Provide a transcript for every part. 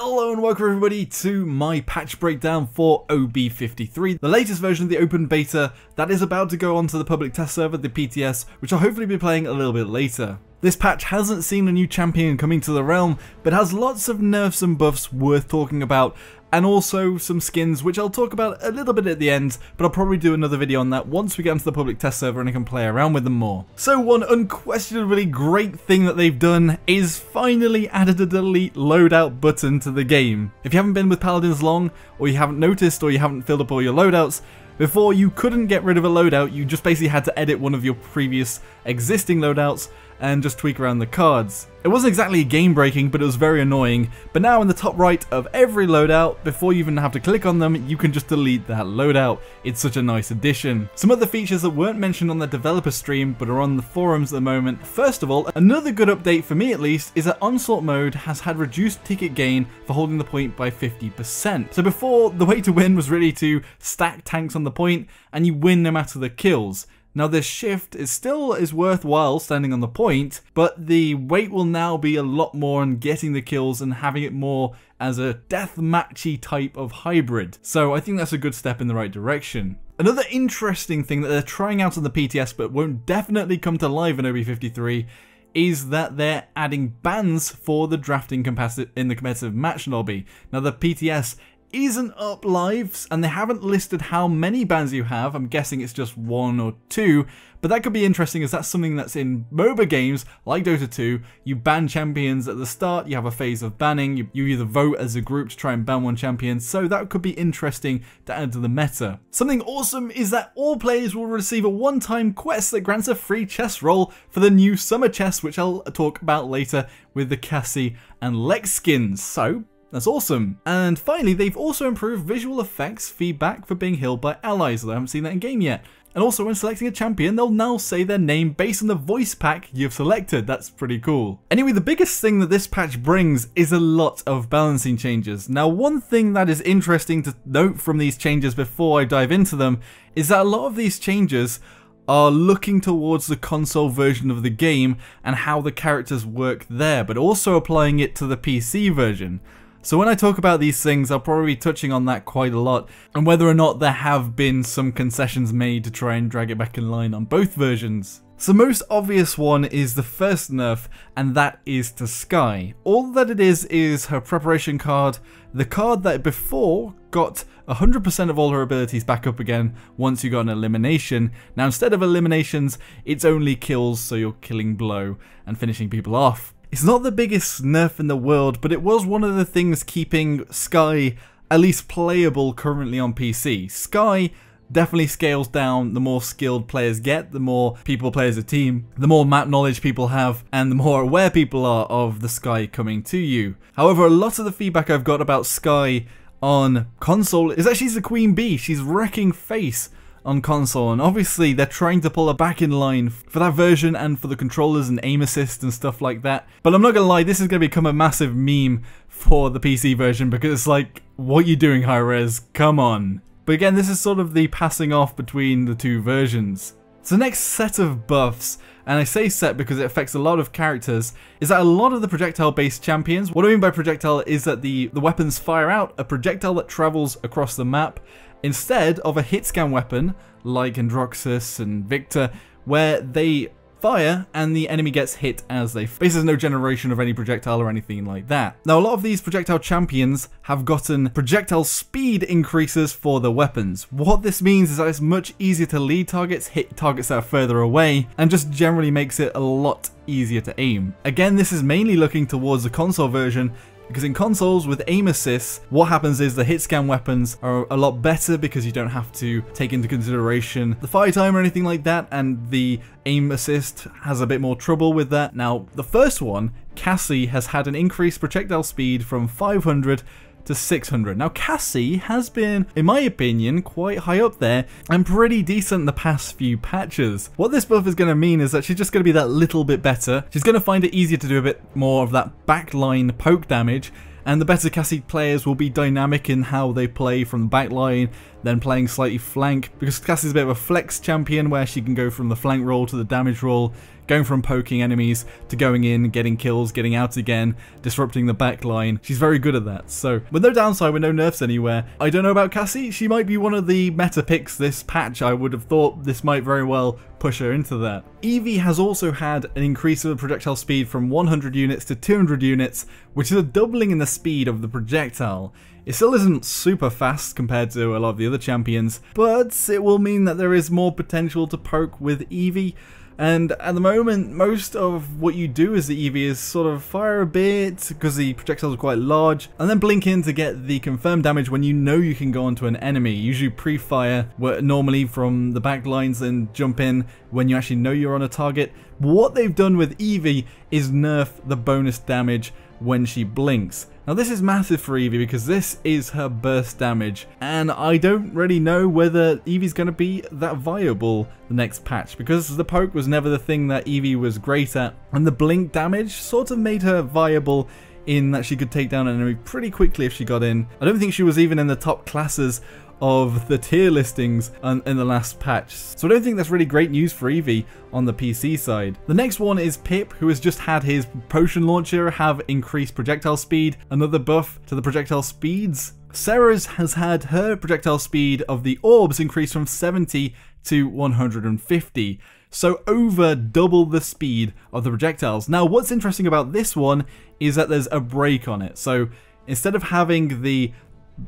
Hello and welcome everybody to my patch breakdown for OB53, the latest version of the open beta that is about to go onto the public test server, the PTS, which I'll hopefully be playing a little bit later. This patch hasn't seen a new champion coming to the realm, but has lots of nerfs and buffs worth talking about, and also some skins which I'll talk about a little bit at the end, but I'll probably do another video on that once we get onto the public test server and I can play around with them more. So one unquestionably great thing that they've done is finally added a delete loadout button to the game. If you haven't been with Paladins long, or you haven't noticed, or you haven't filled up all your loadouts, before you couldn't get rid of a loadout, you just basically had to edit one of your previous existing loadouts and just tweak around the cards. It wasn't exactly game breaking, but it was very annoying. But now in the top right of every loadout, before you even have to click on them, you can just delete that loadout. It's such a nice addition. Some other features that weren't mentioned on the developer stream, but are on the forums at the moment. First of all, another good update for me at least, is that Onslaught mode has had reduced ticket gain for holding the point by 50%. So before, the way to win was really to stack tanks on the point, and you win no matter the kills. Now this shift is still worthwhile standing on the point, but the weight will now be a lot more on getting the kills and having it more as a deathmatchy type of hybrid. So I think that's a good step in the right direction. Another interesting thing that they're trying out on the PTS but won't definitely come to live in OB53 is that they're adding bans for the drafting in the competitive match lobby. Now the PTS isn't up live, and they haven't listed how many bans you have. I'm guessing it's just 1 or 2, but that could be interesting as that's something that's in MOBA games like Dota 2. You ban champions at the start, you have a phase of banning, you either vote as a group to try and ban one champion, so that could be interesting to add to the meta. Something awesome is that all players will receive a one-time quest that grants a free chest roll for the new summer chest, which I'll talk about later with the Cassie and Lex skins. So that's awesome. And finally, they've also improved visual effects feedback for being healed by allies, although I haven't seen that in game yet. And also when selecting a champion, they'll now say their name based on the voice pack you've selected. That's pretty cool. Anyway, the biggest thing that this patch brings is a lot of balancing changes. Now, one thing that is interesting to note from these changes before I dive into them is that a lot of these changes are looking towards the console version of the game and how the characters work there, but also applying it to the PC version. So when I talk about these things, I'll probably be touching on that quite a lot, and whether or not there have been some concessions made to try and drag it back in line on both versions. So most obvious one is the first nerf, and that is to Skye. All that it is her preparation card, the card that before got 100% of all her abilities back up again once you got an elimination. Now instead of eliminations, it's only kills, so you're killing Billow and finishing people off. It's not the biggest nerf in the world, but it was one of the things keeping Skye at least playable currently on PC. Skye definitely scales down the more skilled players get, the more people play as a team, the more map knowledge people have, and the more aware people are of the Skye coming to you. However, a lot of the feedback I've got about Skye on console is that she's the queen bee. She's wrecking face on console, and obviously they're trying to pull her back in line for that version and for the controllers and aim assist and stuff like that. But I'm not gonna lie, this is gonna become a massive meme for the PC version because it's like, what are you doing, Hi-Rez? Come on. But again, this is sort of the passing off between the two versions. So the next set of buffs, and I say set because it affects a lot of characters, is that a lot of the projectile based champions, what I mean by projectile is that the weapons fire out a projectile that travels across the map, instead of a hit scan weapon like Androxus and Victor, where they fire and the enemy gets hit as they basically there's no generation of any projectile or anything like that. Now a lot of these projectile champions have gotten projectile speed increases for their weapons. What this means is that it's much easier to lead targets, hit targets that are further away, and just generally makes it a lot easier to aim. Again, this is mainly looking towards the console version, because in consoles with aim assists, what happens is the hit scan weapons are a lot better because you don't have to take into consideration the fire time or anything like that, and the aim assist has a bit more trouble with that. Now, the first one, Cassie, has had an increased projectile speed from 500 to 600. Now Cassie has been, in my opinion, quite high up there and pretty decent the past few patches. What this buff is going to mean is that she's just going to be that little bit better. She's going to find it easier to do a bit more of that backline poke damage, and the better Cassie players will be dynamic in how they play from the backline, then playing slightly flank, because Cassie's a bit of a flex champion where she can go from the flank roll to the damage roll, going from poking enemies to going in, getting kills, getting out again, disrupting the backline. She's very good at that. So with no downside, with no nerfs anywhere, I don't know about Cassie. She might be one of the meta picks this patch. I would have thought this might very well push her into that. Eevee has also had an increase of the projectile speed from 100 units to 200 units, which is a doubling in the speed of the projectile. It still isn't super fast compared to a lot of the other champions, but it will mean that there is more potential to poke with Eevee. And at the moment, most of what you do as the Eevee is sort of fire a bit, because the projectiles are quite large, and then blink in to get the confirmed damage when you know you can go onto an enemy. Usually pre-fire, normally from the back lines, and jump in when you actually know you're on a target. What they've done with Eevee is nerf the bonus damage when she blinks. Now this is massive for Eevee because this is her burst damage, and I don't really know whether Eevee's going to be that viable the next patch, because the poke was never the thing that Eevee was great at, and the blink damage sort of made her viable in that she could take down an enemy pretty quickly if she got in. I don't think she was even in the top classes of the tier listings in the last patch, so I don't think that's really great news for Eevee on the PC side. The next one is Pip, who has just had his potion launcher have increased projectile speed, another buff to the projectile speeds. Sarah's has had her projectile speed of the orbs increased from 70 to 150. So over double the speed of the projectiles. Now what's interesting about this one is that there's a break on it. So instead of having the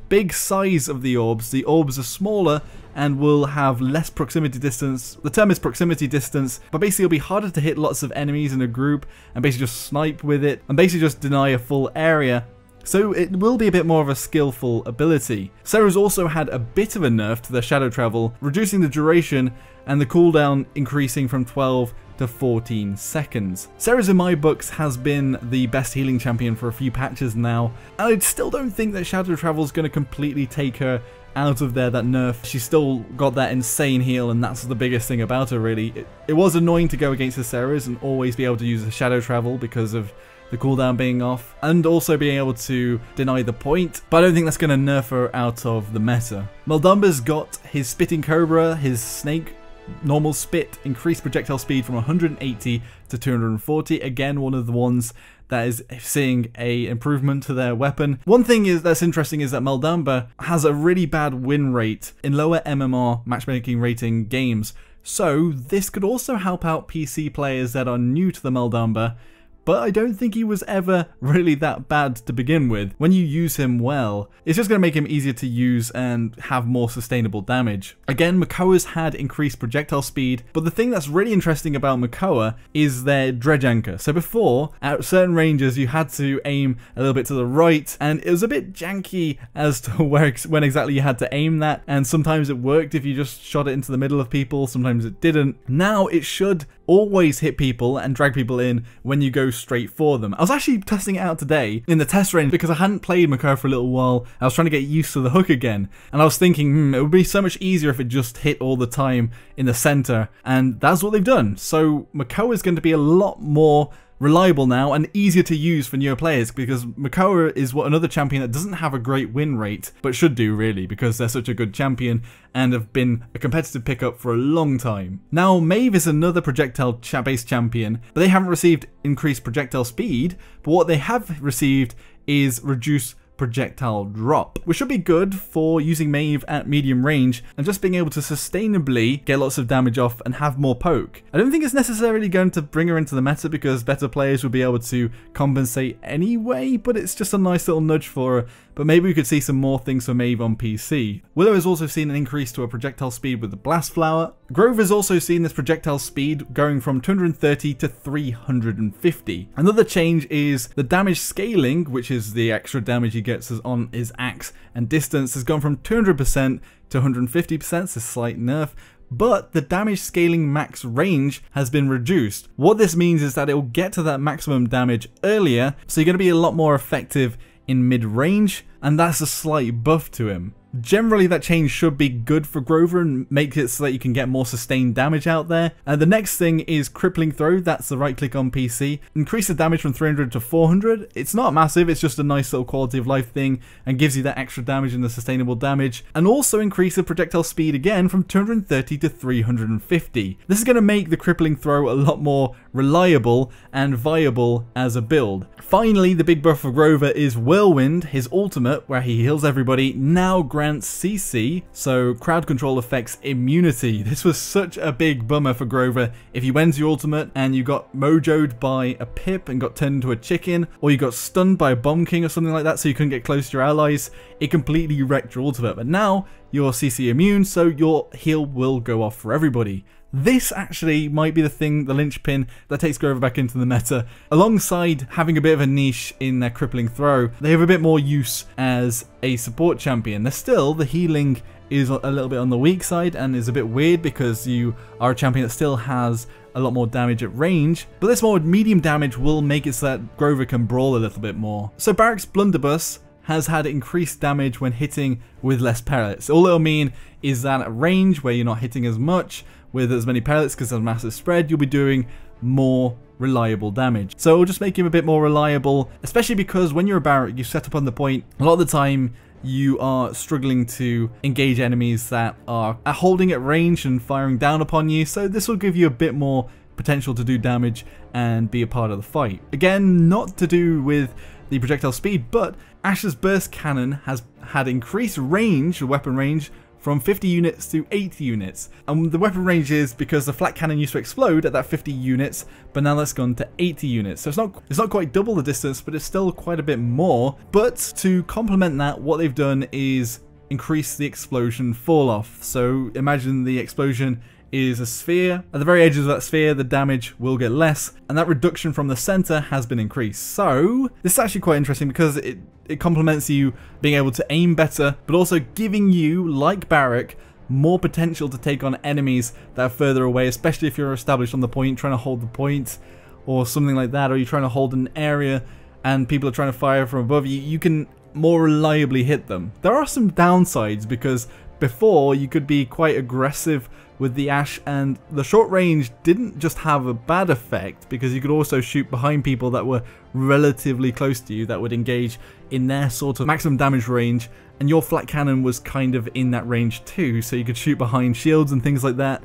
big size of the orbs are smaller and will have less proximity distance. The term is proximity distance, but basically it'll be harder to hit lots of enemies in a group and basically just snipe with it and basically just deny a full area. So it will be a bit more of a skillful ability. Sarah's also had a bit of a nerf to their shadow travel, reducing the duration and the cooldown increasing from 12 to 14 seconds. Sarah's in my books has been the best healing champion for a few patches now, and I still don't think that shadow travel is going to completely take her out of there, that nerf. She's still got that insane heal, and that's the biggest thing about her really. It was annoying to go against the Sarahs and always be able to use the shadow travel because of the cooldown being off, and also being able to deny the point, but I don't think that's going to nerf her out of the meta. Meldumba's got his Spitting Cobra, his snake normal spit, increased projectile speed from 180 to 240. Again, one of the ones that is seeing a improvement to their weapon. One thing that's interesting is that Meldumba has a really bad win rate in lower MMR matchmaking rating games. So this could also help out PC players that are new to the Meldumba, but I don't think he was ever really that bad to begin with. When you use him well, it's just going to make him easier to use and have more sustainable damage. Again, Makoa's had increased projectile speed, but the thing that's really interesting about Makoa is their dredge anchor. So before, at certain ranges, you had to aim a little bit to the right, and it was a bit janky as to when exactly you had to aim that, and sometimes it worked if you just shot it into the middle of people, sometimes it didn't. Now it should always hit people and drag people in when you go straight for them. I was actually testing it out today in the test range because I hadn't played Makoa for a little while. I was trying to get used to the hook again, and I was thinking, it would be so much easier if it just hit all the time in the center, and that's what they've done. So Makoa is going to be a lot more reliable now and easier to use for newer players, because Makoa is another champion that doesn't have a great win rate, but should do really, because they're such a good champion and have been a competitive pickup for a long time. Now Maeve is another projectile based champion, but they haven't received increased projectile speed, but what they have received is reduced projectile drop, which should be good for using Maeve at medium range and just being able to sustainably get lots of damage off and have more poke. I don't think it's necessarily going to bring her into the meta because better players will be able to compensate anyway, but it's just a nice little nudge for her. But maybe we could see some more things for Maeve on PC. Willow has also seen an increase to her projectile speed with the Blast Flower. Grove has also seen this projectile speed going from 230 to 350. Another change is the damage scaling, which is the extra damage he gets on his axe, and distance has gone from 200% to 150%, it's a slight nerf. But the damage scaling max range has been reduced. What this means is that it will get to that maximum damage earlier, so you're going to be a lot more effective in mid-range, and that's a slight buff to him. Generally that change should be good for Grover and make it so that you can get more sustained damage out there. The next thing is Crippling Throw, that's the right click on PC. Increase the damage from 300 to 400. It's not massive, it's just a nice little quality of life thing and gives you that extra damage and the sustainable damage. And also increase the projectile speed again from 230 to 350. This is going to make the Crippling Throw a lot more reliable and viable as a build. Finally, the big buff for Grover is Whirlwind. His ultimate, where he heals everybody, now grants CC, so crowd control affects immunity. This was such a big bummer for Grover. If you went to your ultimate and you got mojoed by a pip and got turned into a chicken, or you got stunned by a Bomb King or something like that so you couldn't get close to your allies, it completely wrecked your ultimate. But now you're CC immune, so your heal will go off for everybody. This actually might be the thing, the linchpin, that takes Grover back into the meta. Alongside having a bit of a niche in their crippling throw, they have a bit more use as a support champion. They're still, the healing is a little bit on the weak side and is a bit weird because you are a champion that still has a lot more damage at range, but this more medium damage will make it so that Grover can brawl a little bit more. So Barrack's Blunderbuss has had increased damage when hitting with less pellets. All it'll mean is that at range, where you're not hitting as much with as many pellets because there's a massive spread, you'll be doing more reliable damage. So it'll just make him a bit more reliable, especially because when you're a Barrack, you set up on the point, a lot of the time you are struggling to engage enemies that are holding at range and firing down upon you, so this will give you a bit more potential to do damage and be a part of the fight. Again, not to do with the projectile speed, but Ash's burst cannon has had increased range, weapon range, from 50 units to 80 units. And the weapon range is because the flat cannon used to explode at that 50 units, but now that's gone to 80 units. So it's not quite double the distance, but it's still quite a bit more. But to complement that, what they've done is increase the explosion fall off. So imagine the explosion is a sphere. At the very edges of that sphere, the damage will get less, and that reduction from the center has been increased. So this is actually quite interesting because it complements you being able to aim better, but also giving you, like Barrack, more potential to take on enemies that are further away, especially if you're established on the point, trying to hold the point or something like that, or you're trying to hold an area and people are trying to fire from above you, you can more reliably hit them. There are some downsides because before you could be quite aggressive with the Ash, and the short range didn't just have a bad effect because you could also shoot behind people that were relatively close to you that would engage in their sort of maximum damage range, and your flat cannon was kind of in that range too, so you could shoot behind shields and things like that,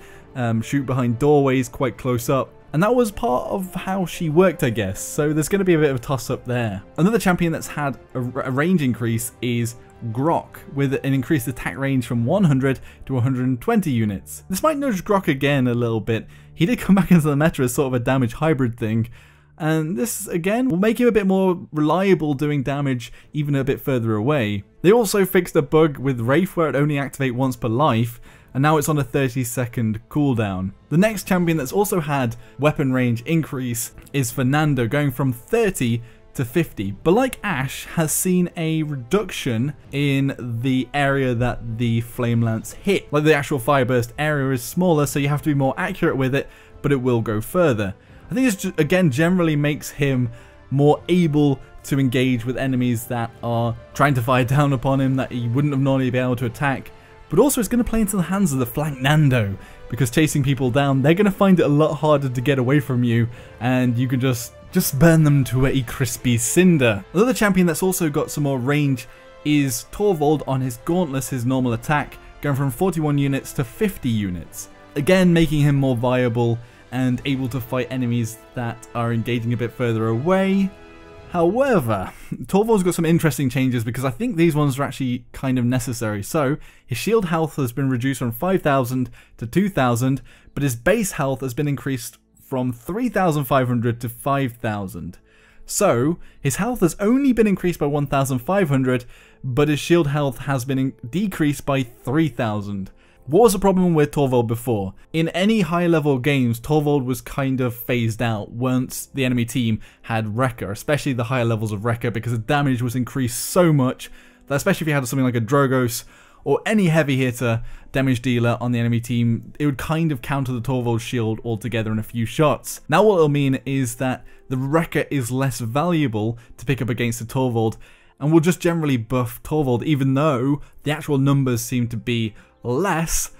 shoot behind doorways quite close up. And that was part of how she worked, I guess, so there's going to be a bit of a toss-up there. Another champion that's had a range increase is Grok, with an increased attack range from 100 to 120 units. This might nudge Grok again a little bit. He did come back into the meta as sort of a damage hybrid thing, and this again will make him a bit more reliable doing damage even a bit further away. They also fixed a bug with Wraith where it only activates once per life, and now it's on a 30-second cooldown. The next champion that's also had weapon range increase is Fernando, going from 30 to 50, but like Ash, has seen a reduction in the area that the Flame Lance hit. Like the actual Fire Burst area is smaller, so you have to be more accurate with it, but it will go further. I think this just, again, generally makes him more able to engage with enemies that are trying to fire down upon him that he wouldn't have normally been able to attack. But also it's going to play into the hands of the flank Nando, because chasing people down, they're going to find it a lot harder to get away from you, and you can just burn them to a crispy cinder. Another champion that's also got some more range is Torvald on his Gauntless, his normal attack, going from 41 units to 50 units. Again, making him more viable and able to fight enemies that are engaging a bit further away. However, Torvald's got some interesting changes because I think these ones are actually kind of necessary. So, his shield health has been reduced from 5,000 to 2,000, but his base health has been increased from 3,500 to 5,000. So, his health has only been increased by 1,500, but his shield health has been decreased by 3,000. What was the problem with Torvald before? In any high level games, Torvald was kind of phased out once the enemy team had Rekka, especially the higher levels of Rekka, because the damage was increased so much that especially if you had something like a Drogos or any heavy hitter damage dealer on the enemy team, it would kind of counter the Torvald shield altogether in a few shots. Now what it'll mean is that the Rekka is less valuable to pick up against the Torvald, and will just generally buff Torvald, even though the actual numbers seem to be less.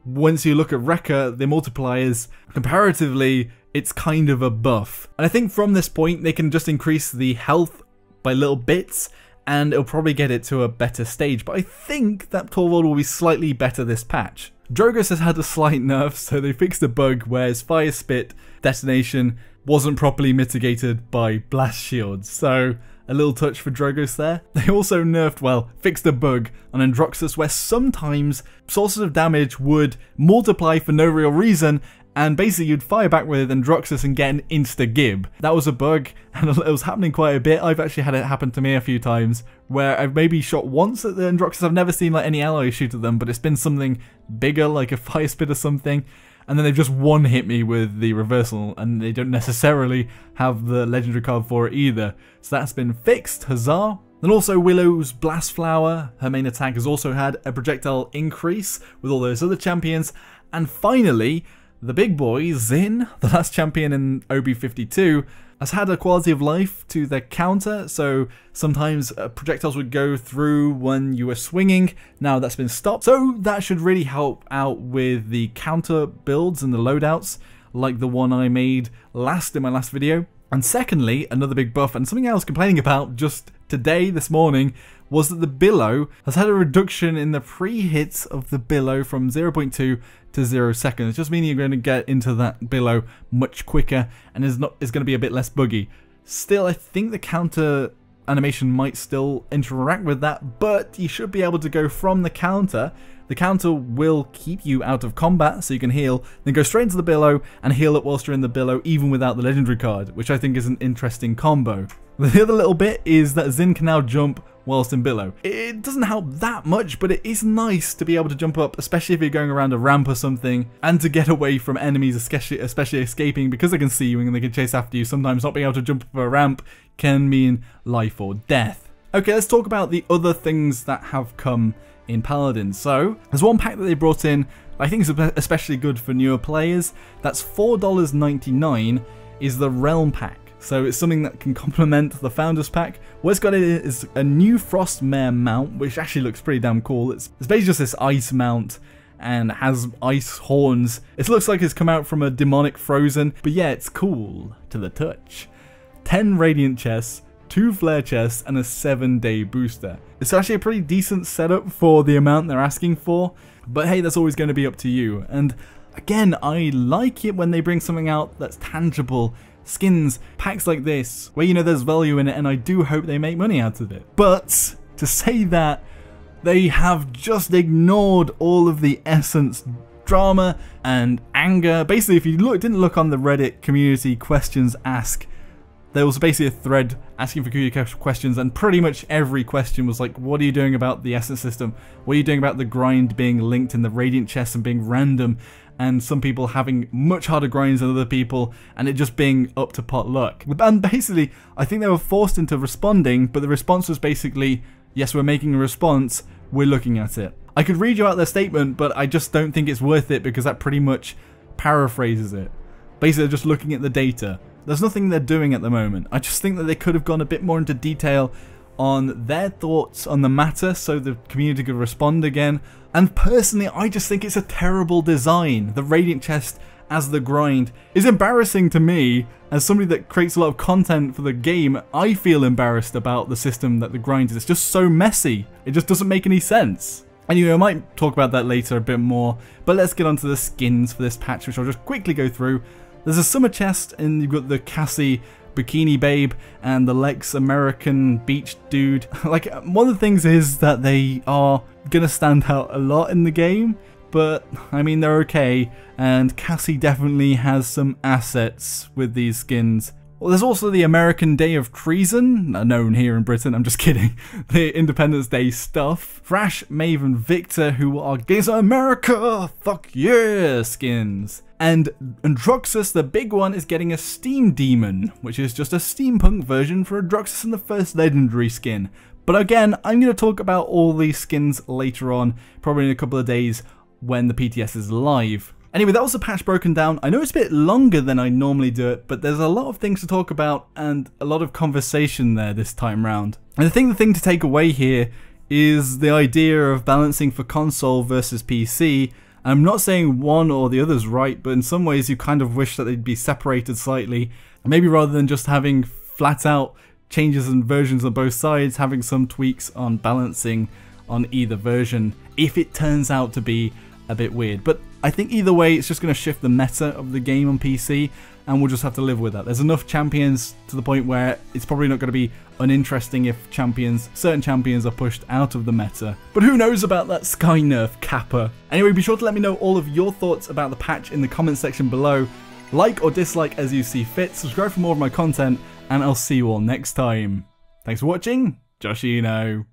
Once you look at Rekka, the multipliers, comparatively, it's kind of a buff. And I think from this point, they can just increase the health by little bits, and it'll probably get it to a better stage, but I think that Torvald will be slightly better this patch. Drogoz has had a slight nerf, so they fixed a bug where his fire spit detonation wasn't properly mitigated by blast shields, so a little touch for Drogoz there. They also nerfed, well, fixed a bug on Androxus where sometimes sources of damage would multiply for no real reason, and basically you'd fire back with Androxus and get an insta-gib. That was a bug, and it was happening quite a bit. I've actually had it happen to me a few times, where I've maybe shot once at the Androxus. I've never seen like any ally shoot at them, but it's been something bigger, like a fire spit or something, and then they've just one-hit me with the reversal, and they don't necessarily have the legendary card for it either. So that's been fixed, huzzah. Then also Willow's Blast Flower, her main attack, has also had a projectile increase with all those other champions. And finally, the big boy, Xin, the last champion in OB52, has had a quality of life to the counter, so sometimes projectiles would go through when you were swinging. Now that's been stopped, so that should really help out with the counter builds and the loadouts, like the one I made in my last video. And secondly, another big buff, and something I was complaining about just today, this morning, was that the Billow has had a reduction in the pre-hits of the Billow from 0.2 to 0 seconds. Just meaning you're going to get into that Billow much quicker, and is going to be a bit less buggy. Still, I think the counter animation might still interact with that, but you should be able to go from the counter. The counter will keep you out of combat so you can heal, then go straight into the Billow and heal it whilst you're in the Billow even without the legendary card, which I think is an interesting combo. The other little bit is that Xin can now jump whilst in Billow. It doesn't help that much, but it is nice to be able to jump up, especially if you're going around a ramp or something, and to get away from enemies, especially escaping, because they can see you and they can chase after you. Sometimes not being able to jump up a ramp can mean life or death. Okay, let's talk about the other things that have come in Paladins. So, there's one pack that they brought in I think is especially good for newer players. That's $4.99 is the Realm Pack. So it's something that can complement the Founders Pack. What it's got in it is a new Frostmare mount, which actually looks pretty damn cool. It's basically just this ice mount and has ice horns. It looks like it's come out from a demonic Frozen, but yeah, it's cool to the touch. 10 Radiant chests, 2 Flare chests, and a 7-day booster. It's actually a pretty decent setup for the amount they're asking for, but hey, that's always going to be up to you. And again, I like it when they bring something out that's tangible. Skins, packs like this, where you know there's value in it, and I do hope they make money out of it. But to say that, they have just ignored all of the essence, drama, and anger. Basically, if you didn't look on the Reddit community questions ask, there was basically a thread asking for community questions, and pretty much every question was like, what are you doing about the essence system? What are you doing about the grind being linked in the Radiant chest and being random? And some people having much harder grinds than other people, and it just being up to pot luck. And basically, I think they were forced into responding, but the response was basically, yes, we're making a response, we're looking at it. I could read you out their statement, but I just don't think it's worth it because that pretty much paraphrases it. Basically, they're just looking at the data. There's nothing they're doing at the moment. I just think that they could have gone a bit more into detail on their thoughts on the matter so the community could respond again. And personally, I just think it's a terrible design. The Radiant chest as the grind is embarrassing to me. As somebody that creates a lot of content for the game, I feel embarrassed about the system that the grind is. It's just so messy. It just doesn't make any sense. Anyway, I might talk about that later a bit more, but let's get onto the skins for this patch, which I'll just quickly go through. There's a summer chest, and you've got the Cassie Bikini Babe and the Lex American Beach Dude. Like, one of the things is that they are gonna stand out a lot in the game, but I mean, they're okay, and Cassie definitely has some assets with these skins. Well, there's also the American Day of Treason, known here in Britain, I'm just kidding, the Independence Day stuff. Thrash, Maeve, and Victor, who are against America, fuck yeah skins. And Androxus, the big one, is getting a Steam Demon, which is just a steampunk version for Androxus in the first legendary skin. But again, I'm going to talk about all these skins later on, probably in a couple of days when the PTS is live. Anyway, that was the patch broken down. I know it's a bit longer than I normally do it, but there's a lot of things to talk about and a lot of conversation there this time round. And I think the thing to take away here is the idea of balancing for console versus PC. I'm not saying one or the other's right, but in some ways you kind of wish that they'd be separated slightly. Maybe rather than just having flat out changes and versions on both sides, having some tweaks on balancing on either version if it turns out to be a bit weird. But I think either way it's just going to shift the meta of the game on PC, and we'll just have to live with that. There's enough champions to the point where it's probably not going to be uninteresting if certain champions are pushed out of the meta. But who knows about that Sky nerf Kappa. Anyway, be sure to let me know all of your thoughts about the patch in the comment section below. Like or dislike as you see fit, subscribe for more of my content, and I'll see you all next time. Thanks for watching, Joshino.